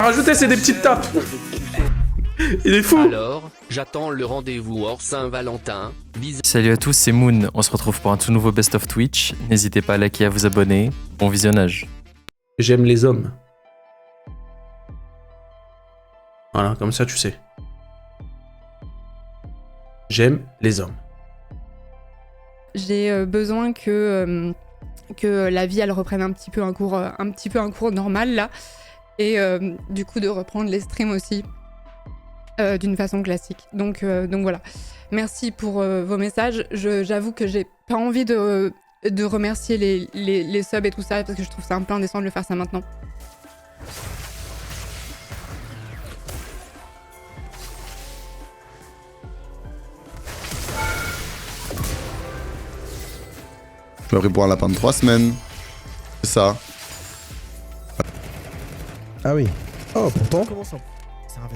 Rajouter, c'est des petites tapes. Il est fou. Alors, j'attends le rendez-vous hors Saint-Valentin. Salut à tous, c'est Moon. On se retrouve pour un tout nouveau Best of Twitch. N'hésitez pas à liker et à vous abonner. Bon visionnage. J'aime les hommes. Voilà, comme ça tu sais. J'aime les hommes. J'ai besoin que la vie elle reprenne un petit peu un cours normal là, et du coup de reprendre les streams aussi d'une façon classique. Donc voilà. Merci pour vos messages. J'avoue que j'ai pas envie de remercier les subs et tout ça parce que je trouve ça un peu indécent de le faire ça maintenant. Je l'aurais pour un lapin de 3 semaines. C'est ça. Ah oui. Oh, pourtant. Comment ça?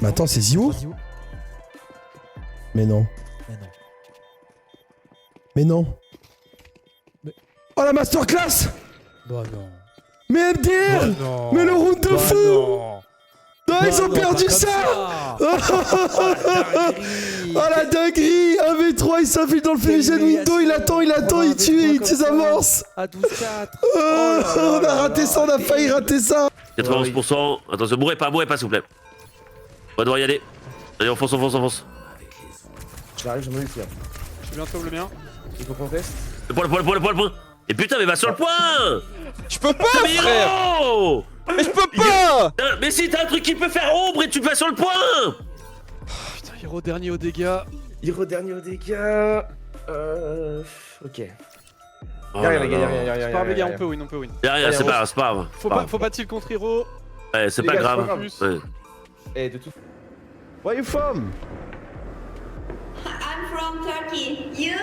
Mais attends, c'est Zio? Mais non. Mais non. Oh la masterclass! Bah non. Mais MDR! Bah non. Mais le round de Bah fou! non. Non, ils ont non, perdu pas comme ça! Oh, la dinguerie! 1v3, il s'infile dans le Fusion Window, il attend, il tue, il tue ses amorces! À 12-4. On a raté ça, on a failli rater ça! 91%, attention, mourrez pas s'il vous plaît. On va devoir y aller. Allez, on fonce. J'arrive, je me là. Je suis bientôt le mien. Il faut qu'on teste. Le point. Et putain, mais va sur le point. Je peux pas, mais frère. héros. Mais je peux pas. Mais si t'as un truc qui peut faire ombre et tu vas sur le point. Putain, Hiro dernier au dégâts. Ok. Oh Y'a là rien, là. C'est pas grave, les gars, on peut win, Y'a rien, c'est pas grave. Faut pas tilt contre Hiro. Ouais, c'est Les pas gars, grave. c'est pas Ouais. Et de tout. Where you from? I'm from Turkey. You?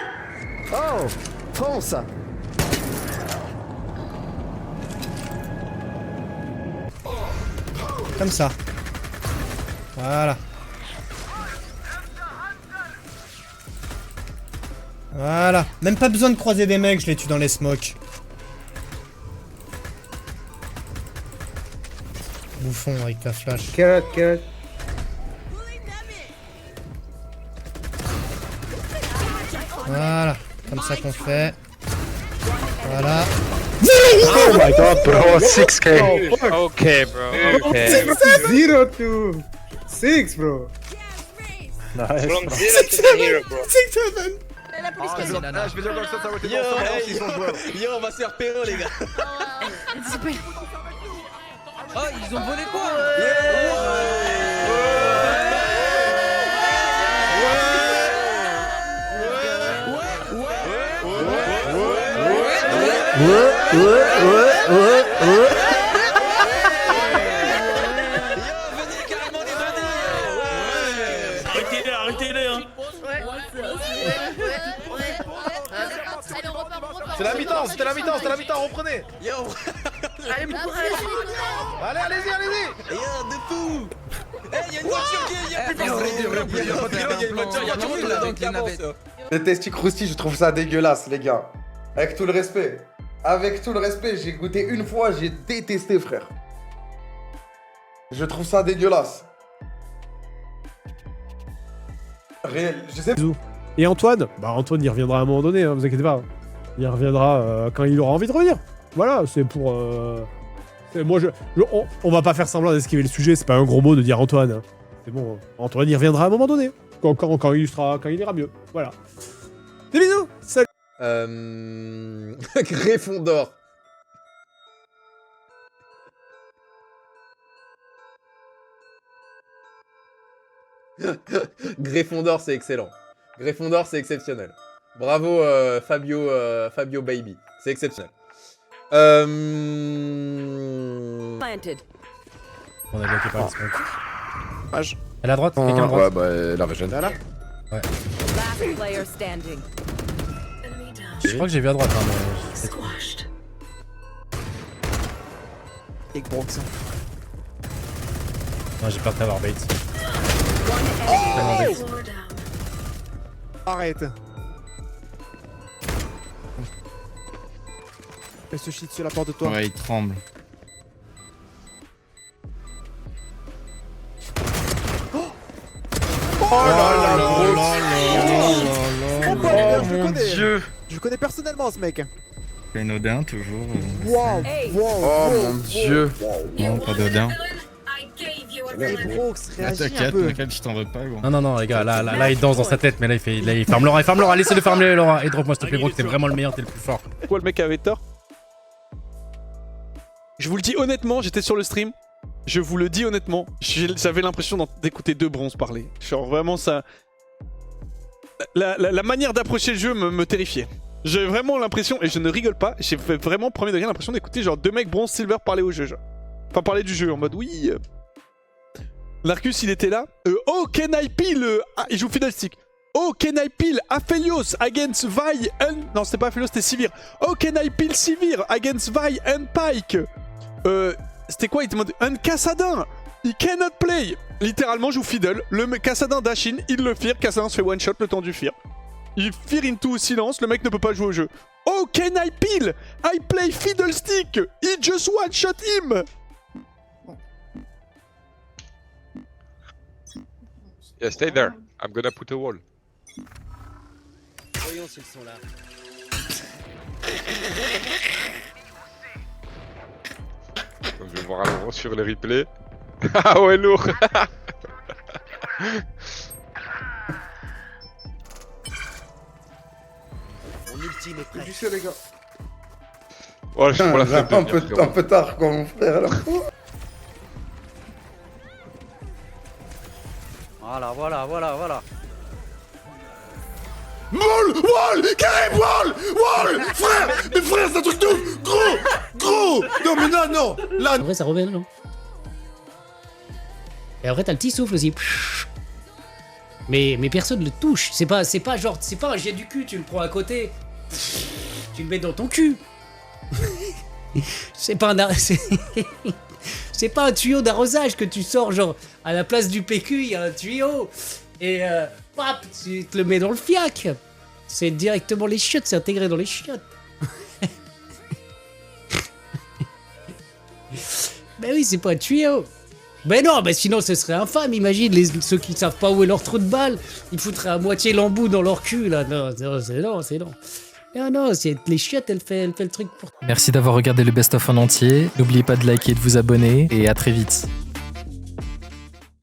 Oh! France! Comme ça. Voilà. Voilà. Même pas besoin de croiser des mecs, je les tue dans les smokes. Bouffon avec ta flash. Carrot. Voilà. Comme ça qu'on fait. Voilà. Oh my god, bro, 6k. Ok, bro. 0 to 6, bro. Nice. From 0 to the hero, bro. 6-7. Je vais dire dans le sens, ça va être Yo, on va se faire PO, les gars. Oh, ils ont volé quoi? Arrêtez-les, hein. C'est la mi-temps, c'était la mi-temps, reprenez. Allez-y. De fou. Eh, y'a une voiture qui est plus personne. Les testis croustilles, je trouve ça dégueulasse, les gars. Avec tout le respect. J'ai goûté une fois, j'ai détesté, frère. Je trouve ça dégueulasse. Réel, je sais. Et Antoine? Bah Antoine il reviendra à un moment donné, hein, vous inquiétez pas. Il reviendra quand il aura envie de revenir. Voilà, c'est pour... Moi, on va pas faire semblant d'esquiver le sujet, c'est pas un gros mot de dire Antoine. Hein. C'est bon, Antoine il reviendra à un moment donné. Quand il ira mieux. Voilà. Des bisous. Salut. Gryffondor. Gryffondor, c'est excellent. Gryffondor, c'est exceptionnel. Bravo Fabio Baby. C'est exceptionnel. On a bloqué par les smokes. Elle est à droite, quelqu'un à droite. Ouais, bah, la régène. Là. Ouais. Je crois que j'ai vu à droite, hein, mais... Non, j'ai peur de t'avoir bait. Arrête. Elle se shit sur la porte de toi. Ouais, il tremble. Oh mon Dieu. Je connais personnellement ce mec. C'est Nodin, toujours. Wow. Oh mon dieu. Non, pas d'Odin. Mais Brox, réagis un peu. T'inquiète, je t'en veux pas, gros. Non, les gars, là, il danse dans sa tête, mais là, il farme Laura, laissez-le farmer, Laura. Et drop-moi, s'il te plaît, Brox, t'es vraiment le meilleur, t'es le plus fort. Pourquoi le mec avait tort? Je vous le dis honnêtement, j'étais sur le stream. Je vous le dis honnêtement, j'avais l'impression d'écouter deux bronzes parler. Genre vraiment ça... La manière d'approcher le jeu me terrifiait. J'ai vraiment l'impression, et je ne rigole pas, j'ai vraiment premier degré l'impression d'écouter genre deux mecs bronze silver parler au jeu. Genre. Enfin parler du jeu en mode oui... Larcus il était là. Oh can I peel il joue Fiddlestick. Oh can I peel Aphelios against Vi and... Non c'était pas Aphelios, c'était Sivir. Oh can I peel Sivir against Vi and Pike. C'était quoi? Il demandait un Kassadin. He cannot play. Littéralement joue Fiddle. Le Kassadin dash in, il le fear. Kassadin se fait one shot le temps du fear. Il fear into silence, le mec ne peut pas jouer au jeu. Oh can I peel? I play Fiddlestick. He just one shot him. Yeah, stay there. I'm gonna put a wall. Voyons s'ils sont là. Je vais voir à l'avance sur les replays. Ah ouais, lourd. Mon ultime est prêt. Judicieux les gars. Oh, je prends la flemme de un venir, frérot. peu tard quoi mon frère là. Voilà. Wall Karim, Wall frère. Mais frère c'est un truc de ouf. Gros. Non mais non. Là. En vrai, ça revient, non? Et après, t'as le petit souffle aussi. Mais personne le touche. C'est pas genre, c'est pas un jet du cul, tu le prends à côté. Tu le mets dans ton cul. C'est pas c'est pas un tuyau d'arrosage que tu sors, genre, à la place du PQ, il y a un tuyau. Et pap, tu te le mets dans le fiac. C'est directement les chiottes, c'est intégré dans les chiottes. Mais oui, c'est pas un tuyau. Mais non, mais sinon ce serait infâme, imagine, ceux qui savent pas où est leur trou de balle, ils foutraient à moitié l'embout dans leur cul, là. Non, c'est non. Non, c'est les chiottes, elle fait le truc pour... Merci d'avoir regardé le best-of en entier. N'oubliez pas de liker et de vous abonner. Et à très vite.